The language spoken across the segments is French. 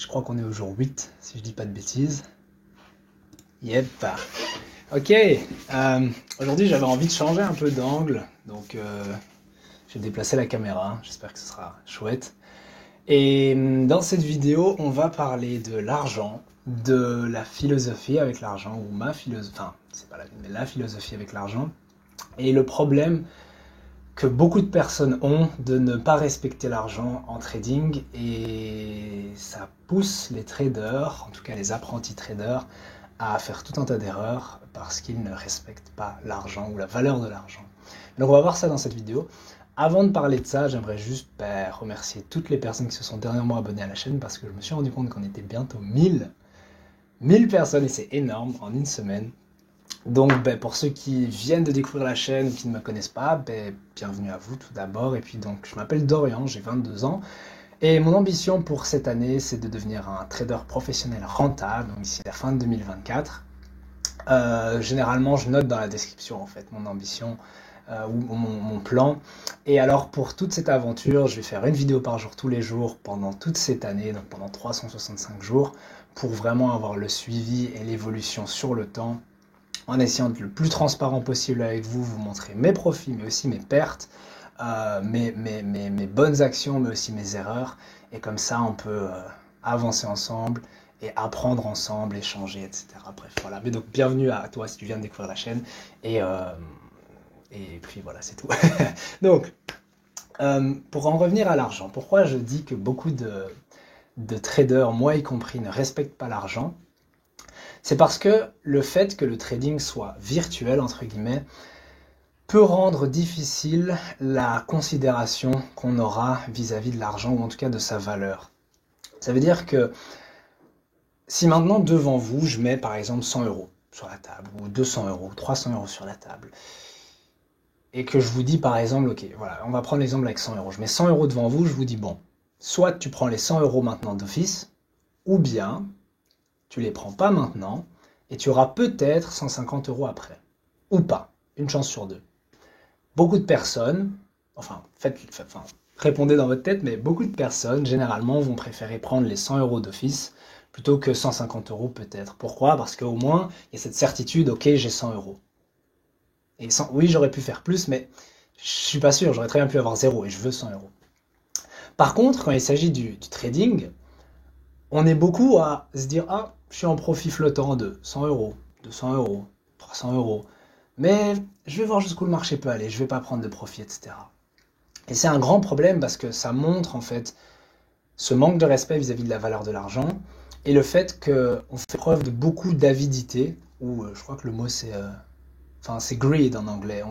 Je crois qu'on est au jour 8, si je dis pas de bêtises. Yep. Ok. Aujourd'hui, j'avais envie de changer un peu d'angle. Donc, j'ai déplacé la caméra. J'espère que ce sera chouette. Et dans cette vidéo, on va parler de l'argent, de la philosophie avec l'argent, ou ma philosophie, enfin, c'est pas la mais la philosophie avec l'argent, et le problème que beaucoup de personnes ont de ne pas respecter l'argent en trading, et ça pousse les traders, en tout cas les apprentis traders, à faire tout un tas d'erreurs parce qu'ils ne respectent pas l'argent ou la valeur de l'argent. Donc on va voir ça dans cette vidéo. Avant de parler de ça, j'aimerais juste remercier toutes les personnes qui se sont dernièrement abonnées à la chaîne parce que je me suis rendu compte qu'on était bientôt 1000 personnes et c'est énorme en une semaine. Donc pour ceux qui viennent de découvrir la chaîne ou qui ne me connaissent pas, bienvenue à vous tout d'abord. Et puis donc je m'appelle Dorian, j'ai 22 ans et mon ambition pour cette année c'est de devenir un trader professionnel rentable, donc d'ici la fin de 2024. Généralement je note dans la description en fait mon ambition ou mon plan. Et alors pour toute cette aventure, je vais faire une vidéo par jour tous les jours pendant toute cette année, donc pendant 365 jours, pour vraiment avoir le suivi et l'évolution sur le temps, en essayant d'être le plus transparent possible avec vous, vous montrer mes profits, mais aussi mes pertes, mes bonnes actions, mais aussi mes erreurs. Et comme ça, on peut avancer ensemble et apprendre ensemble, échanger, etc. Bref, voilà. Mais donc, bienvenue à toi si tu viens de découvrir la chaîne. Et puis voilà, c'est tout. Donc, pour en revenir à l'argent, pourquoi je dis que beaucoup de traders, moi y compris, ne respectent pas l'argent? C'est parce que le fait que le trading soit virtuel, entre guillemets, peut rendre difficile la considération qu'on aura vis-à-vis de l'argent, ou en tout cas de sa valeur. Ça veut dire que si maintenant devant vous, je mets par exemple 100 € sur la table, ou 200 €, 300 € sur la table, et que je vous dis par exemple, ok, voilà, on va prendre l'exemple avec 100 €. Je mets 100 € devant vous, je vous dis, bon, soit tu prends les 100 € maintenant d'office, ou bien tu les prends pas maintenant, et tu auras peut-être 150 € après. Ou pas, une chance sur deux. Beaucoup de personnes, répondez dans votre tête, mais beaucoup de personnes, généralement, vont préférer prendre les 100 € d'office, plutôt que 150 € peut-être. Pourquoi? Parce qu'au moins, il y a cette certitude, ok, j'ai 100 €. Et oui, j'aurais pu faire plus, mais je suis pas sûr, j'aurais très bien pu avoir 0 et je veux 100 €. Par contre, quand il s'agit du trading, on est beaucoup à se dire, ah, je suis en profit flottant de 100 €, 200 €, 300 €, mais je vais voir jusqu'où le marché peut aller, je vais pas prendre de profit, etc. Et c'est un grand problème parce que ça montre en fait ce manque de respect vis-à-vis de la valeur de l'argent et le fait qu'on fait preuve de beaucoup d'avidité, ou je crois que le mot c'est greed en anglais.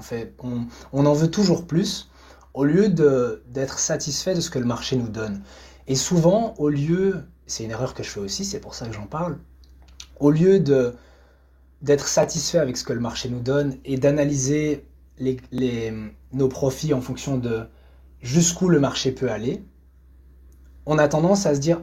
On en veut toujours plus au lieu d'être satisfait de ce que le marché nous donne. Et souvent, c'est une erreur que je fais aussi, c'est pour ça que j'en parle, au lieu d'être satisfait avec ce que le marché nous donne et d'analyser nos profits en fonction de jusqu'où le marché peut aller, on a tendance à se dire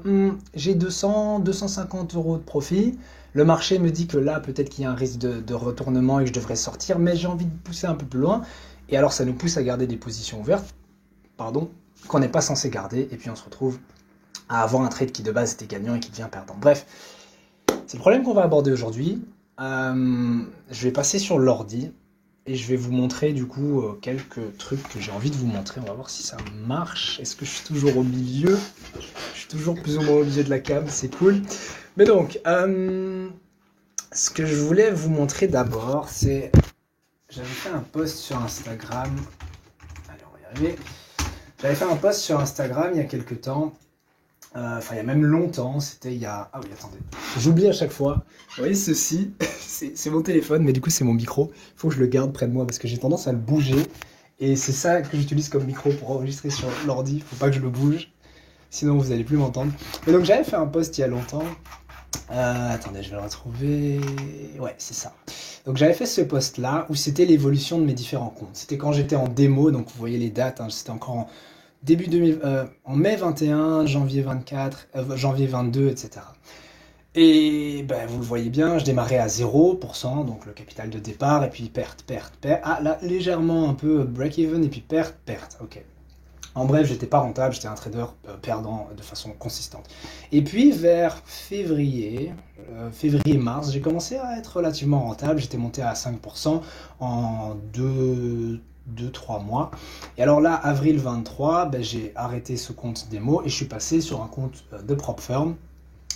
j'ai 200, 250 € de profit, le marché me dit que là peut-être qu'il y a un risque de retournement et que je devrais sortir, mais j'ai envie de pousser un peu plus loin, et alors ça nous pousse à garder des positions ouvertes, qu'on n'est pas censé garder, et puis on se retrouve à avoir un trade qui de base était gagnant et qui devient perdant. Bref, c'est le problème qu'on va aborder aujourd'hui. Je vais passer sur l'ordi et je vais vous montrer du coup quelques trucs que j'ai envie de vous montrer. On va voir si ça marche. Est-ce que je suis toujours au milieu? Je suis toujours plus ou moins au milieu de la cam, c'est cool. Mais donc, ce que je voulais vous montrer d'abord, c'est... J'avais fait un post sur Instagram. Allez, on va y arriver. J'avais fait un post sur Instagram il y a quelques temps. Il y a même longtemps, c'était il y a... Ah oui, attendez, j'oublie à chaque fois. Vous voyez ceci, c'est mon téléphone, mais du coup c'est mon micro. Il faut que je le garde près de moi parce que j'ai tendance à le bouger. Et c'est ça que j'utilise comme micro pour enregistrer sur l'ordi. Il ne faut pas que je le bouge, sinon vous n'allez plus m'entendre. Et donc j'avais fait un post il y a longtemps. Attendez, je vais le retrouver. Ouais, c'est ça. Donc j'avais fait ce post-là où c'était l'évolution de mes différents comptes. C'était quand j'étais en démo, donc vous voyez les dates, c'était encore en mai 21, janvier 24, janvier 22, etc. Et vous le voyez bien, je démarrais à 0%, donc le capital de départ, et puis perte. Ah là, légèrement un peu break-even, et puis perte, ok. En bref, j'étais pas rentable, j'étais un trader perdant de façon consistante. Et puis vers février-mars, j'ai commencé à être relativement rentable. J'étais monté à 5% en 2-3 mois. Et alors là, avril 23, ben, j'ai arrêté ce compte démo et je suis passé sur un compte de Prop Firm.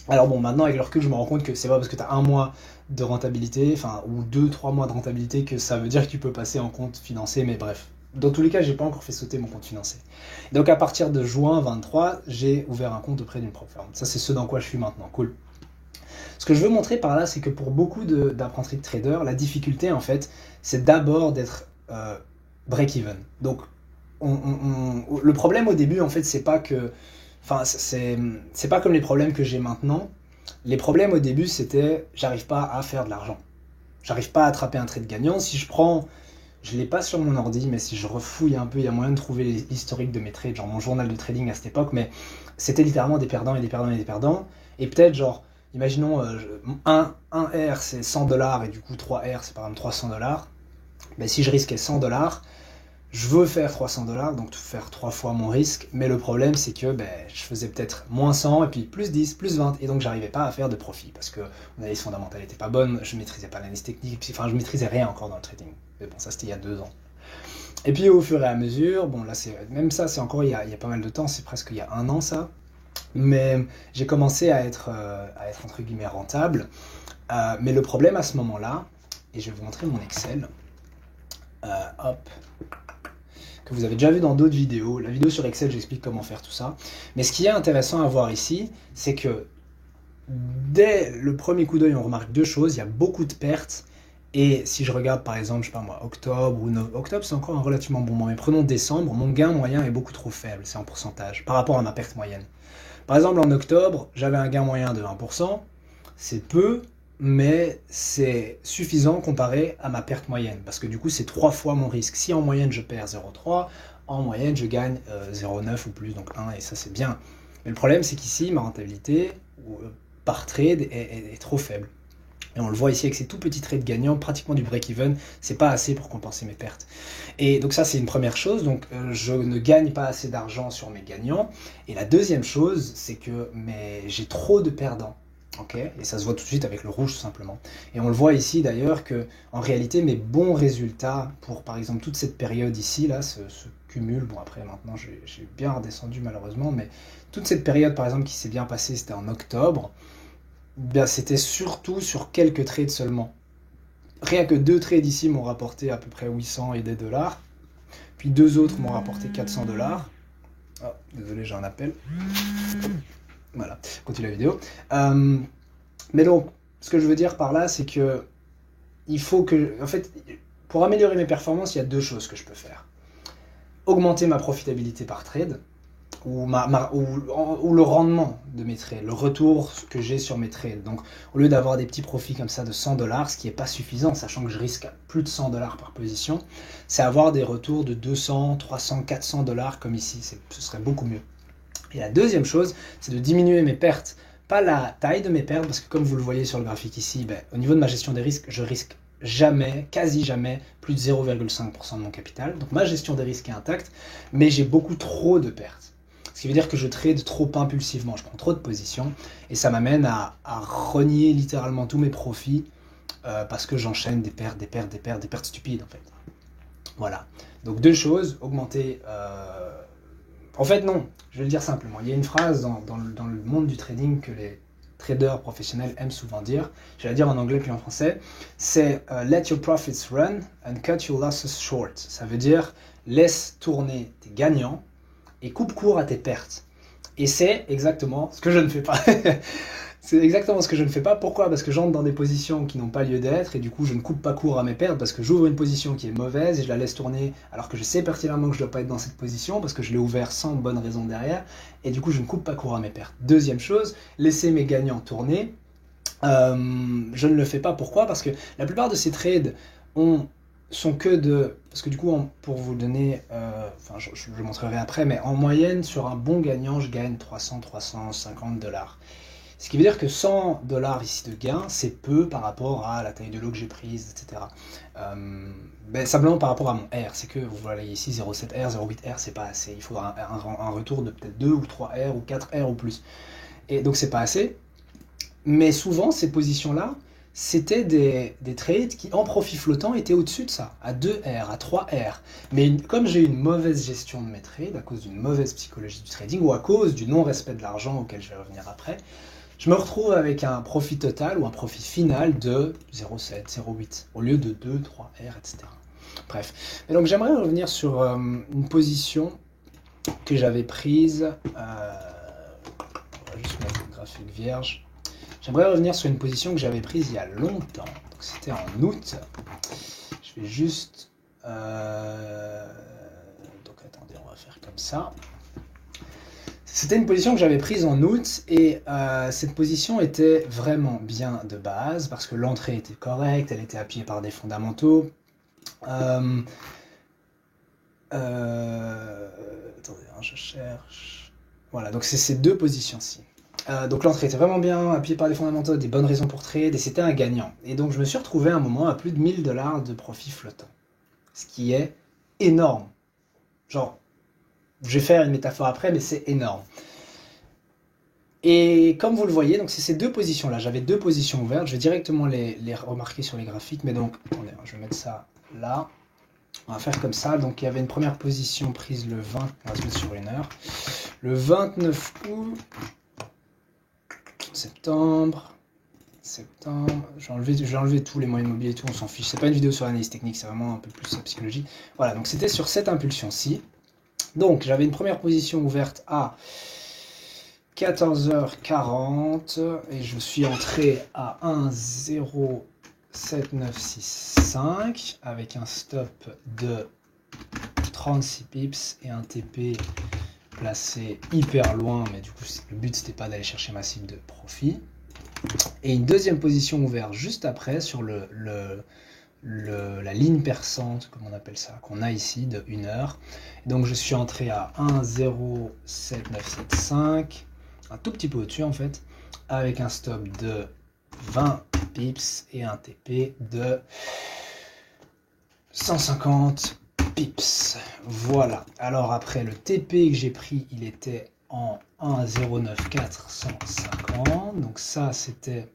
Alors bon, maintenant avec le recul, je me rends compte que c'est pas parce que tu as un mois de rentabilité, enfin, ou 2-3 mois de rentabilité que ça veut dire que tu peux passer en compte financé, mais bref. Dans tous les cas, j'ai pas encore fait sauter mon compte financé. Donc à partir de juin 23, j'ai ouvert un compte auprès d'une Prop Firm. Ça, c'est ce dans quoi je suis maintenant. Cool. Ce que je veux montrer par là, c'est que pour beaucoup d'apprentis de traders, la difficulté, en fait, c'est d'abord d'être break-even. Donc, le problème au début, en fait, c'est pas que... Enfin, c'est pas comme les problèmes que j'ai maintenant. Les problèmes au début, c'était j'arrive pas à faire de l'argent. J'arrive pas à attraper un trade gagnant. Si je prends, je l'ai pas sur mon ordi, mais si je refouille un peu, il y a moyen de trouver l'historique de mes trades, genre mon journal de trading à cette époque, mais c'était littéralement des perdants et des perdants et des perdants. Et peut-être, genre, imaginons, 1 R c'est 100 $ et du coup 3 R c'est par exemple 300 $. Ben, si je risquais 100 $, je veux faire 300 $, donc faire 3 fois mon risque, mais le problème c'est que ben, je faisais peut-être moins 100 et puis plus 10, plus 20, et donc j'arrivais pas à faire de profit parce que mon analyse fondamentale était pas bonne, je maîtrisais pas l'analyse technique, enfin je maîtrisais rien encore dans le trading. Mais bon, ça c'était il y a 2 ans. Et puis au fur et à mesure, bon là c'est même ça c'est encore il y a pas mal de temps, c'est presque il y a 1 an ça, mais j'ai commencé à être entre guillemets rentable. Mais le problème à ce moment-là, et je vais vous montrer mon Excel, hop, que vous avez déjà vu dans d'autres vidéos. La vidéo sur Excel, j'explique comment faire tout ça. Mais ce qui est intéressant à voir ici, c'est que dès le premier coup d'œil, on remarque 2 choses. Il y a beaucoup de pertes. Et si je regarde par exemple, je sais pas moi, octobre ou octobre, c'est encore un relativement bon mois. Mais prenons décembre, mon gain moyen est beaucoup trop faible, c'est en pourcentage, par rapport à ma perte moyenne. Par exemple, en octobre, j'avais un gain moyen de 1%. C'est peu, mais c'est suffisant comparé à ma perte moyenne, parce que du coup c'est 3 fois mon risque. Si en moyenne je perds 0,3, en moyenne je gagne 0,9 ou plus, donc 1, et ça c'est bien. Mais le problème c'est qu'ici ma rentabilité par trade est trop faible. Et on le voit ici avec ces tout petits trades gagnants, pratiquement du break-even, c'est pas assez pour compenser mes pertes. Et donc ça c'est une première chose, donc je ne gagne pas assez d'argent sur mes gagnants. Et la deuxième chose, c'est que j'ai trop de perdants. Okay, et ça se voit tout de suite avec le rouge tout simplement. Et on le voit ici d'ailleurs que en réalité mes bons résultats pour par exemple toute cette période ici là se cumulent. Bon après maintenant j'ai bien redescendu malheureusement, mais toute cette période par exemple qui s'est bien passée, c'était en octobre, bien c'était surtout sur quelques trades seulement. Rien que 2 trades ici m'ont rapporté à peu près 800 et des dollars, puis 2 autres m'ont rapporté 400 $. Oh, désolé, j'ai un appel. Voilà, continue la vidéo. Mais donc, ce que je veux dire par là, c'est que il faut que, en fait, pour améliorer mes performances, il y a 2 choses que je peux faire. Augmenter ma profitabilité par trade, ou le rendement de mes trades, le retour que j'ai sur mes trades. Donc, au lieu d'avoir des petits profits comme ça de 100 $, ce qui n'est pas suffisant, sachant que je risque plus de 100 $ par position, c'est avoir des retours de 200, 300, 400 $ comme ici. Ce serait beaucoup mieux. Et la deuxième chose, c'est de diminuer mes pertes. Pas la taille de mes pertes, parce que comme vous le voyez sur le graphique ici, au niveau de ma gestion des risques, je risque jamais, quasi jamais, plus de 0,5% de mon capital. Donc ma gestion des risques est intacte, mais j'ai beaucoup trop de pertes. Ce qui veut dire que je trade trop impulsivement, je prends trop de positions, et ça m'amène à renier littéralement tous mes profits, parce que j'enchaîne des pertes stupides en fait. Voilà. Donc 2 choses, augmenter... En fait, non, je vais le dire simplement. Il y a une phrase dans le monde du trading que les traders professionnels aiment souvent dire. Je vais la dire en anglais puis en français. C'est let your profits run and cut your losses short. Ça veut dire laisse tourner tes gagnants et coupe court à tes pertes. Et c'est exactement ce que je ne fais pas. C'est exactement ce que je ne fais pas. Pourquoi ? Parce que j'entre dans des positions qui n'ont pas lieu d'être et du coup je ne coupe pas court à mes pertes parce que j'ouvre une position qui est mauvaise et je la laisse tourner alors que je sais pertinemment que je ne dois pas être dans cette position parce que je l'ai ouvert sans bonne raison derrière et du coup je ne coupe pas court à mes pertes. Deuxième chose, laisser mes gagnants tourner. Je ne le fais pas. Pourquoi ? Parce que la plupart de ces trades sont que de... Parce que du coup, pour vous donner... je le montrerai après, mais en moyenne, sur un bon gagnant, je gagne 300-350 $. Ce qui veut dire que 100 $ ici de gain, c'est peu par rapport à la taille de lot que j'ai prise, etc. Simplement par rapport à mon R, c'est que vous voyez ici 0,7 R, 0,8 R, c'est pas assez. Il faudra un retour de peut-être 2 ou 3 R ou 4 R ou plus. Et donc c'est pas assez. Mais souvent, ces positions-là, c'était des trades qui, en profit flottant, étaient au-dessus de ça, à 2 R, à 3 R. Mais comme j'ai une mauvaise gestion de mes trades, à cause d'une mauvaise psychologie du trading, ou à cause du non-respect de l'argent auquel je vais revenir après, je me retrouve avec un profit total ou un profit final de 0,7, 0,8, au lieu de 2, 3 R, etc. Bref. Et donc j'aimerais revenir sur une position que j'avais prise. On va juste mettre le graphique vierge. J'aimerais revenir sur une position que j'avais prise il y a longtemps. Donc c'était en août. Je vais juste... Donc attendez, on va faire comme ça. C'était une position que j'avais prise en août et cette position était vraiment bien de base parce que l'entrée était correcte, elle était appuyée par des fondamentaux. Attendez, je cherche. Voilà, donc c'est ces deux positions-ci. Donc l'entrée était vraiment bien, appuyée par des fondamentaux, des bonnes raisons pour trade, et c'était un gagnant. Et donc je me suis retrouvé à un moment à plus de 1000 $ de profit flottant. Ce qui est énorme. Genre, je vais faire une métaphore après, mais c'est énorme. Et comme vous le voyez, donc c'est ces deux positions-là. J'avais deux positions ouvertes, je vais directement les remarquer sur les graphiques, mais donc, attendez, je vais mettre ça là. On va faire comme ça. Donc il y avait une première position prise le 20, on va se mettre sur une heure. Le 29 août, septembre, je vais enlever tous les moyens mobiles et tout, on s'en fiche. C'est pas une vidéo sur l'analyse technique, c'est vraiment un peu plus la psychologie. Voilà, donc c'était sur cette impulsion-ci. Donc j'avais une première position ouverte à 14h40 et je suis entré à 1,07965 avec un stop de 36 pips et un TP placé hyper loin, mais du coup le but c'était pas d'aller chercher ma cible de profit. Et une deuxième position ouverte juste après sur la ligne perçante, comme on appelle ça, qu'on a ici de 1 heure. Donc je suis entré à 1,07975, un tout petit peu au-dessus en fait, avec un stop de 20 pips et un TP de 150 pips. Voilà. Alors après le TP que j'ai pris, il était en 1,09450. Donc ça c'était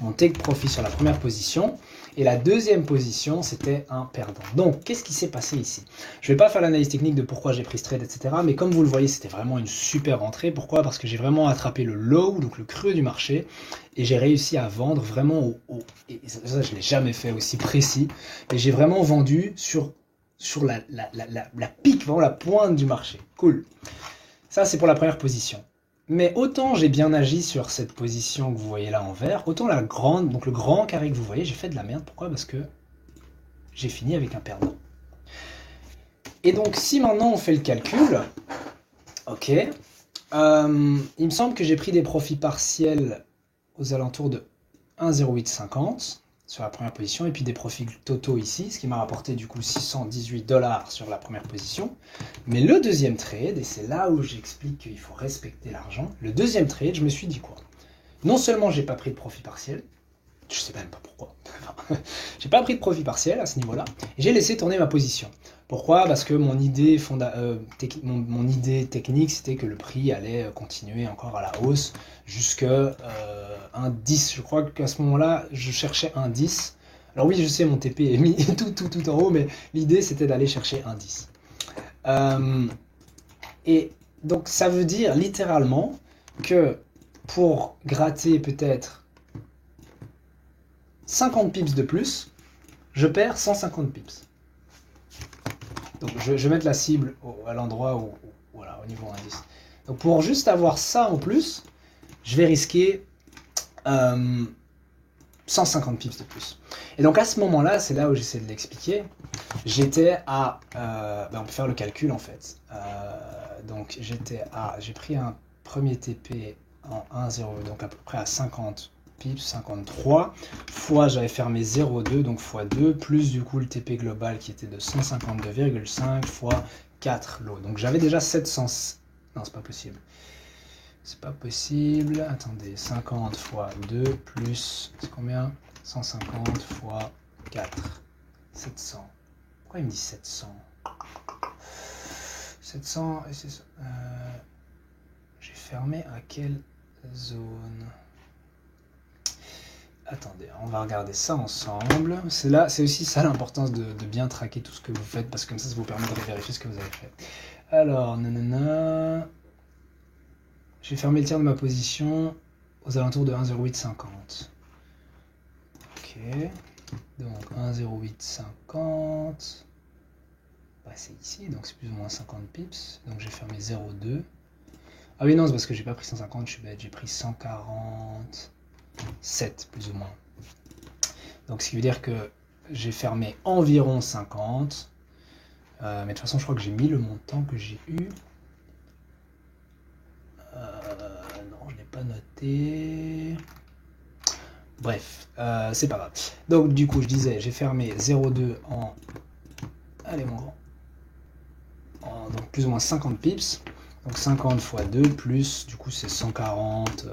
mon take profit sur la première position. Et la deuxième position, c'était un perdant. Donc, qu'est-ce qui s'est passé ici? Je ne vais pas faire l'analyse technique de pourquoi j'ai pris ce trade, etc. Mais comme vous le voyez, c'était vraiment une super entrée. Pourquoi? Parce que j'ai vraiment attrapé le low, donc le creux du marché. Et j'ai réussi à vendre vraiment et ça, je ne l'ai jamais fait aussi précis. Mais j'ai vraiment vendu sur la pique, vraiment la pointe du marché. Cool. Ça, c'est pour la première position. Mais autant j'ai bien agi sur cette position que vous voyez là en vert, autant la grande, donc le grand carré que vous voyez, j'ai fait de la merde. Pourquoi? Parce que j'ai fini avec un perdant. Et donc si maintenant on fait le calcul, ok, il me semble que j'ai pris des profits partiels aux alentours de 1,0850 sur la première position, et puis des profits totaux ici, ce qui m'a rapporté du coup 618 $ sur la première position. Mais le deuxième trade, et c'est là où j'explique qu'il faut respecter l'argent, le deuxième trade, je me suis dit quoi? Non seulement j'ai pas pris de profit partiel, je sais même pas pourquoi, j'ai pas pris de profit partiel à ce niveau-là, et j'ai laissé tourner ma position. Pourquoi? Parce que mon idée, mon idée technique, c'était que le prix allait continuer encore à la hausse jusqu'à un 10. Je crois qu'à ce moment-là, je cherchais un 10. Alors oui, je sais, mon TP est mis tout en haut, mais l'idée, c'était d'aller chercher un 10. Et donc, ça veut dire littéralement que pour gratter peut-être 50 pips de plus, je perds 150 pips. Donc je vais mettre la cible à l'endroit où, voilà, au niveau indice. Donc pour juste avoir ça en plus, je vais risquer 150 pips de plus. Et donc à ce moment-là, c'est là où j'essaie de l'expliquer, j'étais à... on peut faire le calcul en fait. Donc j'ai pris un premier TP en 1,0, donc à peu près à 50 pips, 53, fois j'avais fermé 0,2, donc fois 2, plus du coup le TP global qui était de 152,5 fois 4 lots. Donc j'avais déjà 700... Non, c'est pas possible. c'est pas possible. Attendez, 50 fois 2 plus, c'est combien? 150 fois 4, 700. Pourquoi il me dit 700? 700, et c'est ça. J'ai fermé à quelle zone? Attendez, on va regarder ça ensemble. C'est aussi ça l'importance de bien traquer tout ce que vous faites, parce que comme ça vous permet de vérifier ce que vous avez fait. Alors, nanana. J'ai fermé le tiers de ma position aux alentours de 1,0850. Ok. Donc 1,0850. Bah, c'est ici, donc c'est plus ou moins 50 pips. Donc j'ai fermé 0,2. Ah oui, non, c'est parce que j'ai pas pris 150, je suis bête. J'ai pris 147, plus ou moins. Donc ce qui veut dire que j'ai fermé environ 50. Mais de toute façon, je crois que j'ai mis le montant que j'ai eu. Non, je ne l'ai pas noté. Bref, c'est pas grave. Donc du coup, je disais, j'ai fermé 0,2 en... Allez mon grand. Donc plus ou moins 50 pips. Donc 50 fois 2 plus, du coup c'est 140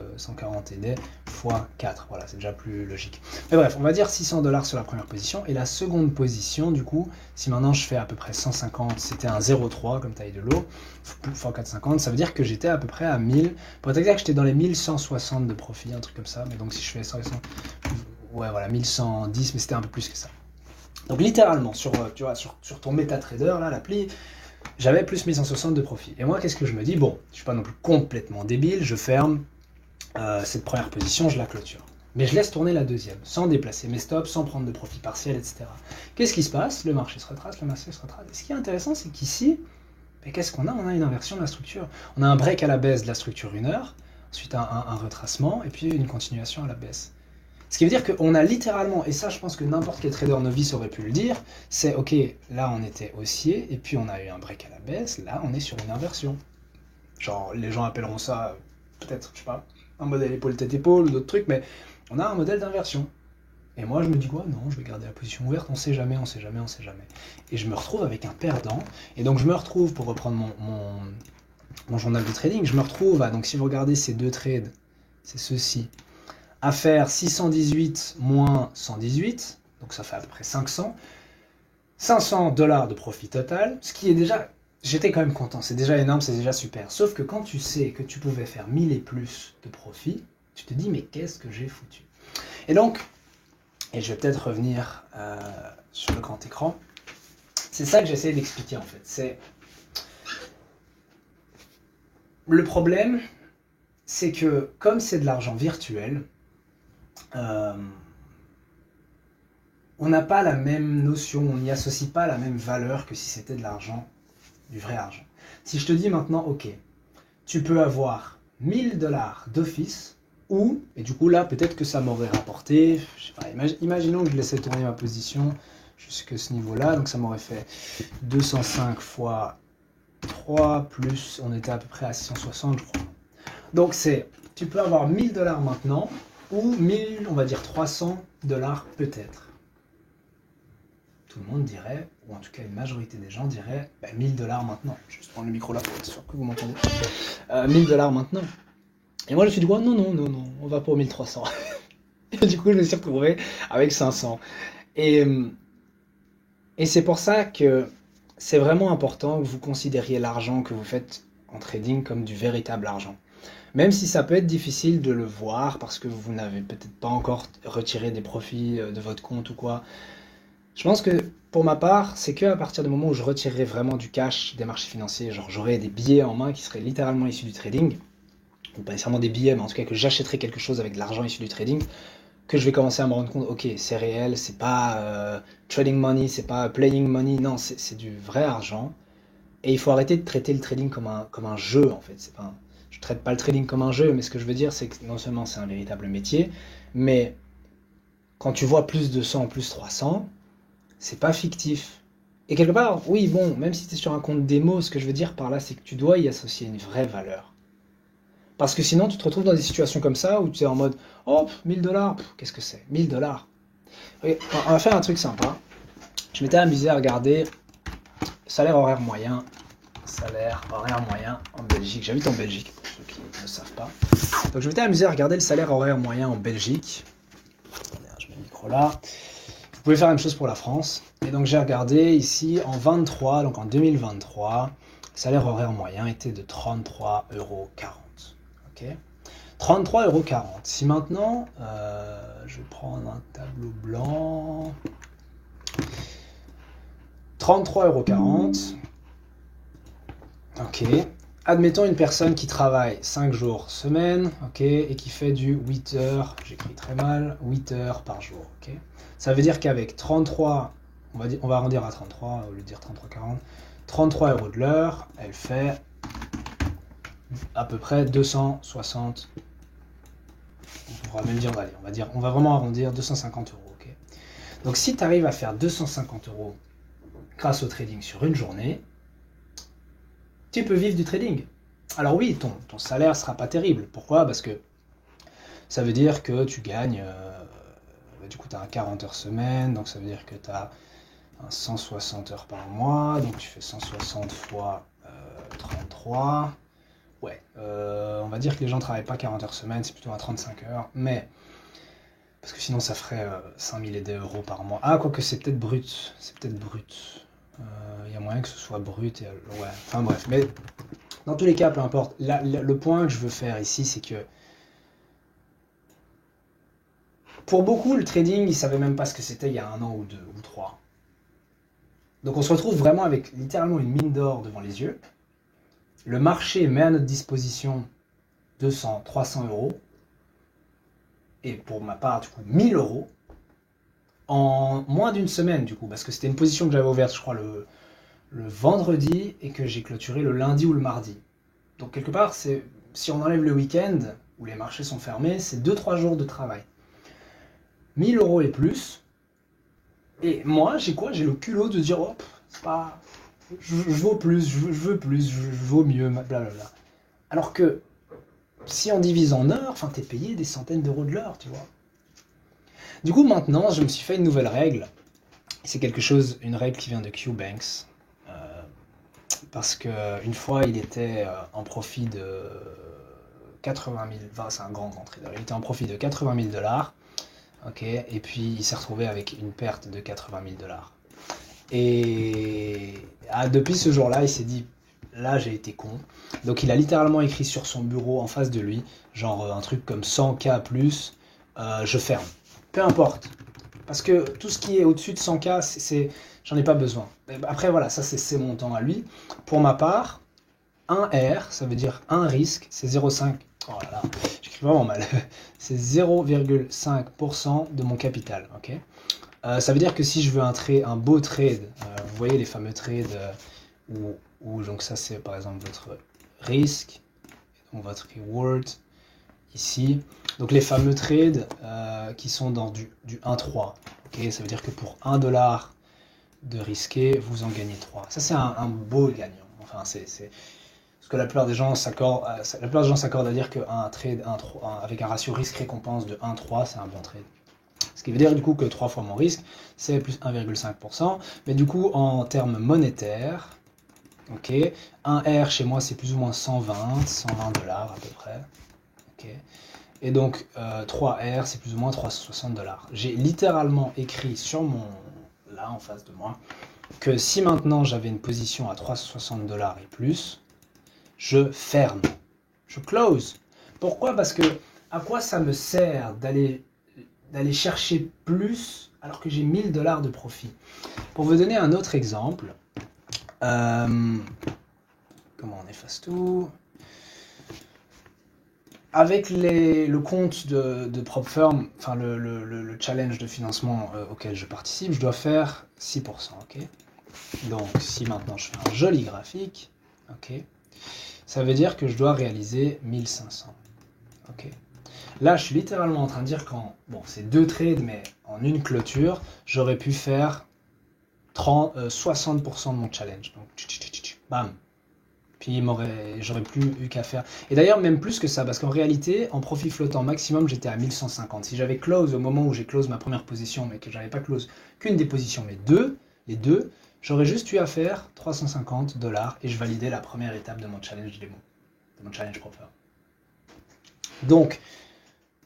et des fois 4. Voilà, c'est déjà plus logique. Mais bref, on va dire 600 $ sur la première position. Et la seconde position, du coup, si maintenant je fais à peu près 150, c'était un 0,3 comme taille de lot, fois 4,50, ça veut dire que j'étais à peu près à 1000. Pour être exact, j'étais dans les 1160 de profit, un truc comme ça. Mais donc si je fais 100, ouais voilà, 1110, mais c'était un peu plus que ça. Donc littéralement, tu vois, sur ton MetaTrader, là, l'appli, j'avais plus 1160 de profit. Et moi, qu'est-ce que je me dis? Bon, je suis pas non plus complètement débile, je ferme cette première position, je la clôture. Mais je laisse tourner la deuxième, sans déplacer mes stops, sans prendre de profit partiel, etc. Qu'est-ce qui se passe? Le marché se retrace, le marché se retrace. Et ce qui est intéressant, c'est qu'ici, qu'est-ce qu'on a? On a une inversion de la structure. On a un break à la baisse de la structure 1 heure, ensuite un retracement, et puis une continuation à la baisse. Ce qui veut dire qu'on a littéralement, et ça je pense que n'importe quel trader novice aurait pu le dire, c'est ok, là on était haussier, et puis on a eu un break à la baisse, là on est sur une inversion. Genre, les gens appelleront ça, peut-être, je sais pas, un modèle épaule-tête-épaule ou d'autres trucs, mais on a un modèle d'inversion. Et moi je me dis quoi? Non, je vais garder la position ouverte, on sait jamais, on sait jamais, on sait jamais. Et je me retrouve avec un perdant, et donc je me retrouve, pour reprendre mon journal de trading, je me retrouve à, donc si vous regardez ces deux trades, c'est ceux-ci, à faire 618 moins 118, donc ça fait à peu près 500 $, de profit total, ce qui est déjà, j'étais quand même content, c'est déjà énorme, c'est déjà super. Sauf que quand tu sais que tu pouvais faire 1000 et plus de profit, tu te dis mais qu'est-ce que j'ai foutu? Et donc, et je vais peut-être revenir sur le grand écran, c'est ça que j'essaie d'expliquer en fait. C'est le problème, c'est que comme c'est de l'argent virtuel, on n'a pas la même notion, on n'y associe pas la même valeur que si c'était de l'argent, du vrai argent. Si je te dis maintenant, ok, tu peux avoir 1000 $ d'office, ou, et du coup là, peut-être que ça m'aurait rapporté, je sais pas, imaginons que je laissais tourner ma position jusqu'à ce niveau-là, donc ça m'aurait fait 205 fois 3, plus, on était à peu près à 660, je crois. Donc c'est, tu peux avoir 1000 $ maintenant, ou 1000, on va dire 300 $ peut-être. Tout le monde dirait, ou en tout cas une majorité des gens diraient, 1000 $ maintenant. Je vais juste prendre le micro là pour être sûr que vous m'entendez. 1000 $ maintenant. Et moi je me suis dit, non, on va pour 1300. Et du coup je me suis retrouvé avec 500. Et c'est pour ça que c'est vraiment important que vous considériez l'argent que vous faites en trading comme du véritable argent. Même si ça peut être difficile de le voir parce que vous n'avez peut-être pas encore retiré des profits de votre compte ou quoi. Je pense que pour ma part, c'est qu'à partir du moment où je retirerai vraiment du cash des marchés financiers, genre j'aurai des billets en main qui seraient littéralement issus du trading, ou pas nécessairement des billets, mais en tout cas que j'achèterai quelque chose avec de l'argent issu du trading, que je vais commencer à me rendre compte, ok, c'est réel, c'est pas trading money, c'est pas playing money, non, c'est du vrai argent. Et il faut arrêter de traiter le trading comme un jeu en fait. C'est pas je traite pas le trading comme un jeu, mais ce que je veux dire, c'est que non seulement c'est un véritable métier, mais quand tu vois plus 200, plus 300, c'est pas fictif. Et quelque part, oui, bon, même si tu es sur un compte démo, ce que je veux dire par là, c'est que tu dois y associer une vraie valeur. Parce que sinon, tu te retrouves dans des situations comme ça, où tu es en mode, oh, 1000 $, qu'est-ce que c'est? 1000 $. Okay, on va faire un truc sympa. Je m'étais amusé à regarder salaire horaire moyen. salaire horaire moyen en Belgique. J'habite en Belgique, pour ceux qui ne le savent pas. Donc je m'étais amusé à regarder le salaire horaire moyen en Belgique. Attendez, je mets le micro là. Vous pouvez faire la même chose pour la France. Et donc j'ai regardé ici en 23, donc en 2023, le salaire horaire moyen était de 33,40 €. Ok, 33,40 €. Si maintenant, je vais prendre un tableau blanc, 33,40 €. Ok. Admettons une personne qui travaille 5 jours semaine, ok, et qui fait du 8 heures, j'écris très mal, 8 heures par jour. Ok. Ça veut dire qu'avec 33, on va arrondir à 33, au lieu de dire 33,40, 33 € de l'heure, elle fait à peu près 260. On pourra même dire, allez, on va vraiment arrondir 250 €. Okay. Donc si tu arrives à faire 250 € grâce au trading sur une journée, tu peux vivre du trading. Alors oui, ton salaire ne sera pas terrible. Pourquoi? Parce que ça veut dire que tu gagnes, du coup tu as un 40 heures semaine, donc ça veut dire que tu as un 160 heures par mois, donc tu fais 160 fois 33. Ouais, on va dire que les gens ne travaillent pas 40 heures semaine, c'est plutôt à 35 heures, mais parce que sinon ça ferait 5000 et des euros par mois. Ah, quoique c'est peut-être brut, y a moyen que ce soit brut, ouais, enfin bref, mais dans tous les cas, peu importe. Le point que je veux faire ici, c'est que pour beaucoup, le trading, ils ne savaient même pas ce que c'était il y a 1 an ou 2 ou 3. Donc on se retrouve vraiment avec littéralement une mine d'or devant les yeux. Le marché met à notre disposition 200, 300 €, et pour ma part, du coup, 1000 € en moins d'une semaine, du coup, parce que c'était une position que j'avais ouverte, je crois, le vendredi, et que j'ai clôturé le lundi ou le mardi. Donc quelque part, si on enlève le week-end, où les marchés sont fermés, c'est 2-3 jours de travail. 1000 € et plus. Et moi, j'ai quoi? J'ai le culot de dire, hop, c'est pas... Je vaux plus, je veux plus, je vaux mieux, blablabla. Alors que, si on divise en heures, enfin, t'es payé des centaines d'euros de l'heure, tu vois. Du coup, maintenant, je me suis fait une nouvelle règle. C'est une règle qui vient de QBanks. Parce qu'une fois, il était en profit de 80 000, enfin, c'est un grand trader, il était en profit de 80 000 $, ok, et puis il s'est retrouvé avec une perte de 80 000 $. Et depuis ce jour-là, il s'est dit, là j'ai été con. Donc il a littéralement écrit sur son bureau en face de lui, genre un truc comme 100K plus, je ferme. Peu importe. Parce que tout ce qui est au-dessus de 100K, j'en ai pas besoin. Après voilà, ça c'est ses montants à lui. Pour ma part, 1 R, ça veut dire un risque, c'est 0,5. Oh là là, j'écris vraiment mal. C'est 0,5% de mon capital. Ok. Ça veut dire que si je veux un beau trade, vous voyez les fameux trades où donc ça c'est par exemple votre risque, donc votre reward ici. Donc les fameux trades qui sont dans du 1,3. Okay, ça veut dire que pour 1 $, de risqué, vous en gagnez 3. Ça, c'est un beau gagnant. Enfin, c'est parce que la plupart des gens s'accordent à dire qu'un trade avec un ratio risque-récompense de 1,3, c'est un bon trade. Ce qui veut dire du coup que 3 fois mon risque, c'est plus 1,5%. Mais du coup, en termes monétaires, ok, 1 R chez moi, c'est plus ou moins 120 $, à peu près. Ok. Et donc, 3 R, c'est plus ou moins 360 $. J'ai littéralement écrit sur là en face de moi, que si maintenant j'avais une position à 360 $ et plus, je ferme, je close. Pourquoi? Parce que à quoi ça me sert d'aller chercher plus alors que j'ai 1000 $ de profit? Pour vous donner un autre exemple, comment on efface tout? Avec le compte de PropFirm, enfin le challenge de financement auquel je participe, je dois faire 6%. Ok. Donc si maintenant je fais un joli graphique, ok, ça veut dire que je dois réaliser 1500. Ok. Là, je suis littéralement en train de dire bon, c'est 2 trades, mais en une clôture, j'aurais pu faire 60% de mon challenge. Donc, bam. Puis j'aurais plus eu qu'à faire. Et d'ailleurs, même plus que ça, parce qu'en réalité, en profit flottant maximum, j'étais à 1150. Si j'avais close au moment où j'ai close ma première position, mais que j'avais pas close qu'une des positions, mais les deux, J'aurais juste eu à faire 350 $ et je validais la première étape de mon challenge démo, de mon challenge Prophet. Donc,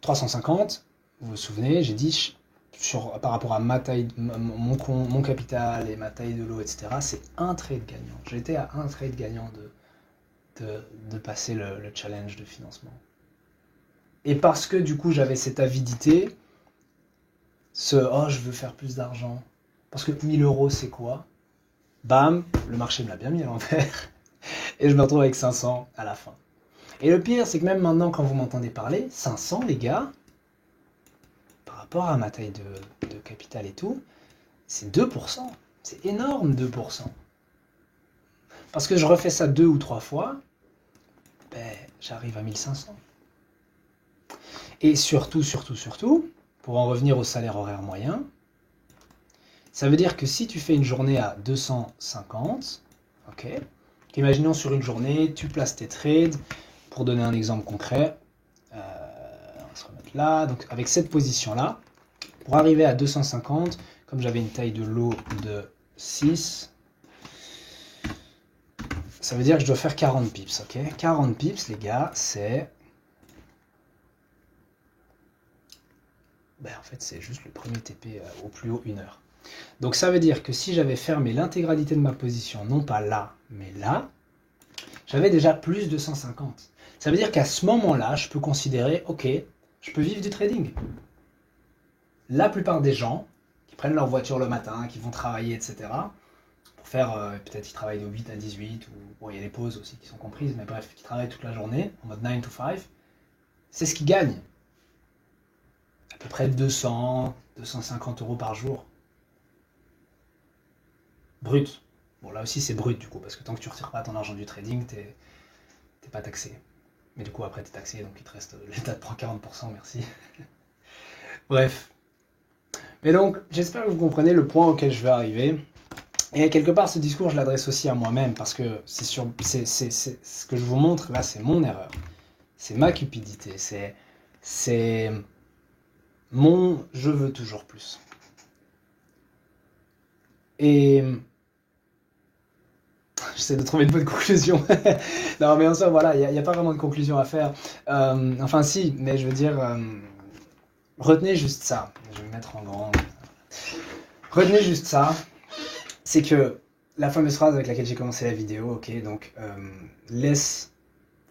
350, vous vous souvenez, j'ai dit par rapport à ma taille, mon capital et ma taille de lot, etc., c'est un trade gagnant. J'étais à un trade gagnant de passer le challenge de financement. Et parce que du coup j'avais cette avidité, oh je veux faire plus d'argent, parce que 1000 € c'est quoi? Bam, le marché me l'a bien mis à l'envers, et je me retrouve avec 500 à la fin. Et le pire, c'est que même maintenant, quand vous m'entendez parler, 500, les gars, par rapport à ma taille de capital et tout, c'est 2%. C'est énorme, 2%. Parce que je refais ça 2 ou 3 fois, ben, j'arrive à 1500. Et surtout, pour en revenir au salaire horaire moyen, ça veut dire que si tu fais une journée à 250, ok, imaginons sur une journée, tu places tes trades, pour donner un exemple concret, on va se remettre là, donc avec cette position-là, pour arriver à 250, comme j'avais une taille de lot de 6, ça veut dire que je dois faire 40 pips, ok? 40 pips, les gars, c'est... Ben, en fait, c'est juste le premier TP au plus haut, 1 heure. Donc ça veut dire que si j'avais fermé l'intégralité de ma position, non pas là, mais là, j'avais déjà plus de 150. Ça veut dire qu'à ce moment-là, je peux considérer, ok, je peux vivre du trading. La plupart des gens qui prennent leur voiture le matin, qui vont travailler, etc., pour faire, peut-être ils travaillent de 8 à 18, ou bon, il y a des pauses aussi qui sont comprises, mais bref, qui travaillent toute la journée, en mode 9 to 5, c'est ce qu'ils gagnent. À peu près 200, 250 € par jour. Brut. Bon, là aussi, c'est brut, du coup, parce que tant que tu ne retires pas ton argent du trading, t'es pas taxé. Mais du coup, après, t'es taxé, donc il te reste... L'État te prend 40%, merci. Bref. Mais donc, j'espère que vous comprenez le point auquel je vais arriver. Et quelque part, ce discours, je l'adresse aussi à moi-même, parce que c'est ce que je vous montre, là, c'est mon erreur. C'est ma cupidité. C'est mon « je veux toujours plus ». Et... J'essaie de trouver une bonne conclusion. Non, mais en soi, voilà, il n'y a pas vraiment de conclusion à faire. Enfin, si, mais je veux dire, retenez juste ça. Je vais me mettre en grand. Retenez juste ça. C'est que la fameuse phrase avec laquelle j'ai commencé la vidéo, ok, donc laisse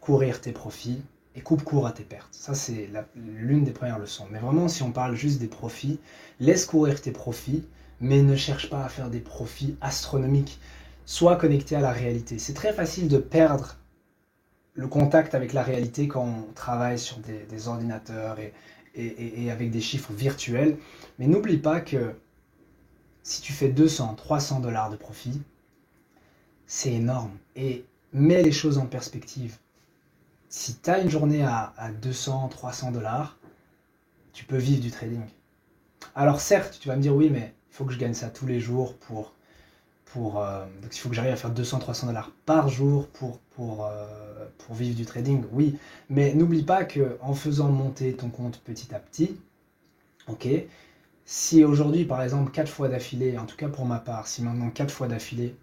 courir tes profits et coupe court à tes pertes. Ça, c'est l'une des premières leçons. Mais vraiment, si on parle juste des profits, laisse courir tes profits, mais ne cherche pas à faire des profits astronomiques. Sois connecté à la réalité. C'est très facile de perdre le contact avec la réalité quand on travaille sur des ordinateurs et avec des chiffres virtuels. Mais n'oublie pas que si tu fais 200, 300 $ de profit, c'est énorme. Et mets les choses en perspective. Si tu as une journée à 200, 300 $, tu peux vivre du trading. Alors certes, tu vas me dire, oui, mais il faut que je gagne ça tous les jours donc il faut que j'arrive à faire 200, 300 $ par jour pour vivre du trading, oui. Mais n'oublie pas qu'en faisant monter ton compte petit à petit, ok, si aujourd'hui, par exemple, 4 fois d'affilée, en tout cas pour ma part, si maintenant 4 fois d'affilée,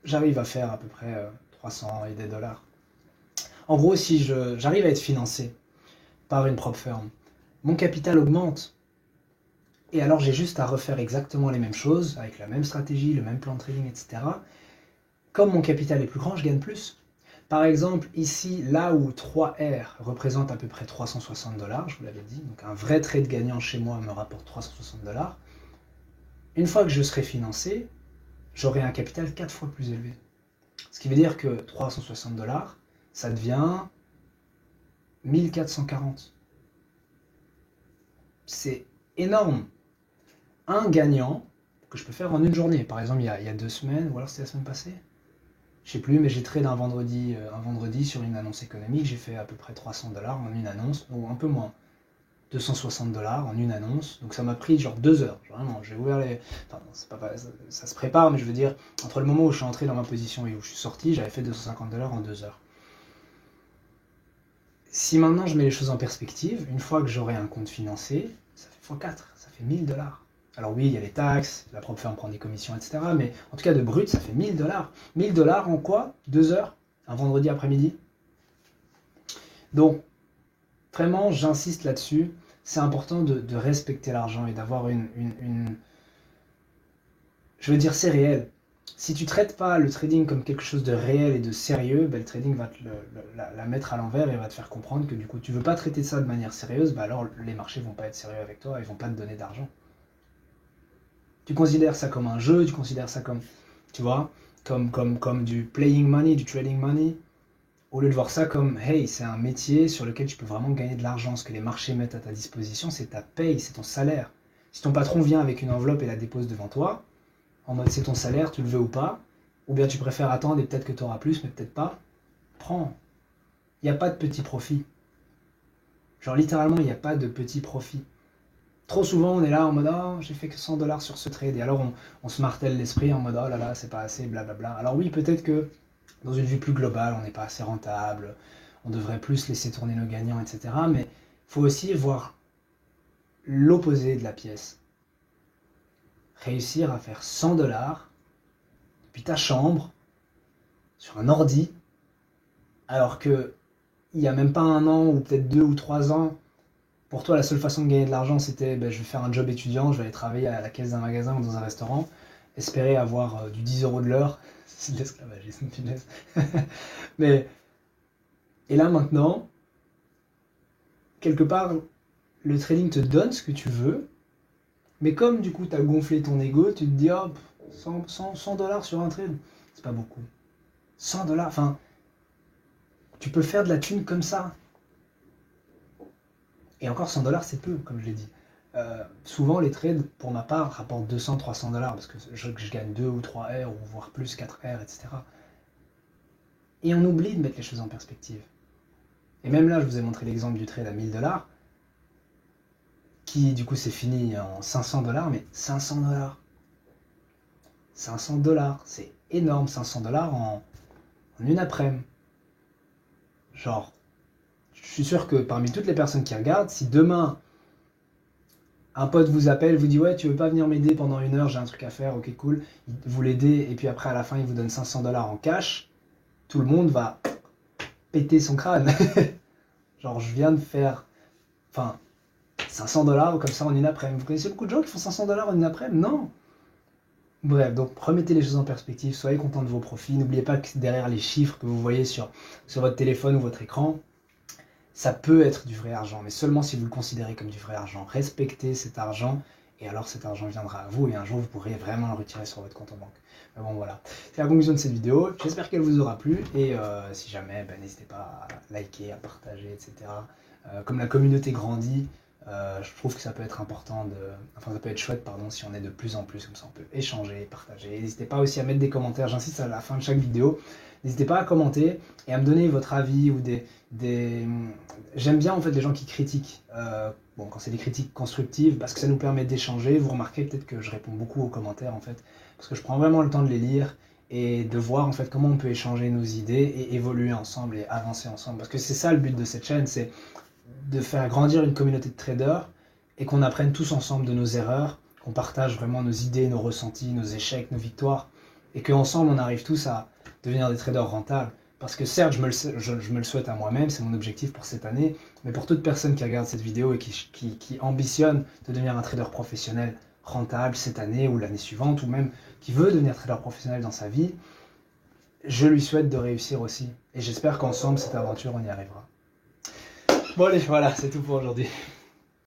j'arrive à faire à peu près 300 et des dollars. En gros, si j'arrive à être financé par une prop firm, mon capital augmente. Et alors j'ai juste à refaire exactement les mêmes choses, avec la même stratégie, le même plan de trading, etc. Comme mon capital est plus grand, je gagne plus. Par exemple, ici, là où 3R représente à peu près 360 $, je vous l'avais dit, donc un vrai trade gagnant chez moi me rapporte 360 $, une fois que je serai financé, j'aurai un capital 4 fois plus élevé. Ce qui veut dire que 360 $, ça devient 1440. C'est énorme. Un gagnant que je peux faire en une journée. Par exemple, il y a 2 semaines, ou alors c'était la semaine passée, je sais plus, mais j'ai trade un vendredi sur une annonce économique, j'ai fait à peu près 300 $ en une annonce, ou un peu moins, 260 $ en une annonce, donc ça m'a pris genre 2 heures, vraiment, j'ai ouvert les... Enfin, ça se prépare, mais je veux dire, entre le moment où je suis entré dans ma position et où je suis sorti, j'avais fait 250 $ en 2 heures. Si maintenant je mets les choses en perspective, une fois que j'aurai un compte financier, ça fait x4, ça fait 1000 $. Alors oui, il y a les taxes, la propre firme prend des commissions, etc. Mais en tout cas, de brut, ça fait 1000 $. 1000 $ en quoi? 2 heures? Un vendredi après-midi? Donc, vraiment, j'insiste là-dessus. C'est important de respecter l'argent et d'avoir Je veux dire, c'est réel. Si tu traites pas le trading comme quelque chose de réel et de sérieux, ben, le trading va la mettre à l'envers et va te faire comprendre que du coup, tu veux pas traiter ça de manière sérieuse, ben alors les marchés vont pas être sérieux avec toi, ils vont pas te donner d'argent. Tu considères ça comme un jeu, tu considères ça comme, tu vois, comme du playing money, du trading money, au lieu de voir ça comme, hey, c'est un métier sur lequel tu peux vraiment gagner de l'argent. Ce que les marchés mettent à ta disposition, c'est ta paye, c'est ton salaire. Si ton patron vient avec une enveloppe et la dépose devant toi, en mode c'est ton salaire, tu le veux ou pas, ou bien tu préfères attendre et peut-être que tu auras plus, mais peut-être pas, prends. Il n'y a pas de petit profit. Genre littéralement, il n'y a pas de petit profit. Trop souvent, on est là en mode oh, j'ai fait que 100 $ sur ce trade, et alors on se martèle l'esprit en mode oh là là, c'est pas assez, blablabla. Alors oui, peut-être que dans une vue plus globale, on n'est pas assez rentable, on devrait plus laisser tourner nos gagnants, etc. Mais il faut aussi voir l'opposé de la pièce. Réussir à faire 100 $ depuis ta chambre, sur un ordi, alors que il n'y a même pas un an, ou peut-être 2 ou 3 ans, pour toi la seule façon de gagner de l'argent c'était je vais faire un job étudiant, je vais aller travailler à la caisse d'un magasin ou dans un restaurant, espérer avoir du 10 € de l'heure, c'est de l'esclavagisme, punaise. Mais, et là maintenant, quelque part, le trading te donne ce que tu veux, mais comme du coup tu as gonflé ton ego, tu te dis oh, 100 $ sur un trade, c'est pas beaucoup. 100 $, enfin, tu peux faire de la thune comme ça. Et encore 100 $ c'est peu, comme je l'ai dit. Souvent les trades, pour ma part, rapportent 200-300 $, parce que je gagne 2 ou 3 R, ou voire plus 4 R, etc. Et on oublie de mettre les choses en perspective. Et même là, je vous ai montré l'exemple du trade à 1000 $, qui du coup s'est fini en 500 $, mais 500 $. 500 $, c'est énorme, 500 $ en une après-midi. Genre, je suis sûr que parmi toutes les personnes qui regardent, si demain un pote vous appelle, vous dit ouais, tu veux pas venir m'aider pendant 1 heure, j'ai un truc à faire, ok cool, vous l'aidez et puis après à la fin il vous donne 500 $ en cash, tout le monde va péter son crâne. Genre je viens de faire, enfin 500 $ comme ça en une après-midi. Vous connaissez beaucoup de gens qui font 500 $ en une après-midi? Non. Bref, donc remettez les choses en perspective, soyez content de vos profits, n'oubliez pas que derrière les chiffres que vous voyez sur votre téléphone ou votre écran, ça peut être du vrai argent, mais seulement si vous le considérez comme du vrai argent. Respectez cet argent, et alors cet argent viendra à vous, et un jour vous pourrez vraiment le retirer sur votre compte en banque. Mais bon voilà, c'est la conclusion de cette vidéo, j'espère qu'elle vous aura plu, et si jamais, n'hésitez pas à liker, à partager, etc. Comme la communauté grandit, je trouve que ça peut être important ça peut être chouette, pardon, si on est de plus en plus, comme ça on peut échanger, partager. N'hésitez pas aussi à mettre des commentaires, j'insiste à la fin de chaque vidéo. N'hésitez pas à commenter et à me donner votre avis ou J'aime bien en fait les gens qui critiquent. Quand c'est des critiques constructives, parce que ça nous permet d'échanger. Vous remarquez peut-être que je réponds beaucoup aux commentaires en fait, parce que je prends vraiment le temps de les lire et de voir en fait comment on peut échanger nos idées et évoluer ensemble et avancer ensemble. Parce que c'est ça le but de cette chaîne, c'est de faire grandir une communauté de traders et qu'on apprenne tous ensemble de nos erreurs, qu'on partage vraiment nos idées, nos ressentis, nos échecs, nos victoires, et qu'ensemble on arrive tous à devenir des traders rentables. Parce que certes, je me le souhaite à moi-même, c'est mon objectif pour cette année, mais pour toute personne qui regarde cette vidéo et qui ambitionne de devenir un trader professionnel rentable cette année ou l'année suivante, ou même qui veut devenir trader professionnel dans sa vie, je lui souhaite de réussir aussi. Et j'espère qu'ensemble, cette aventure, on y arrivera. Bon allez, voilà, c'est tout pour aujourd'hui.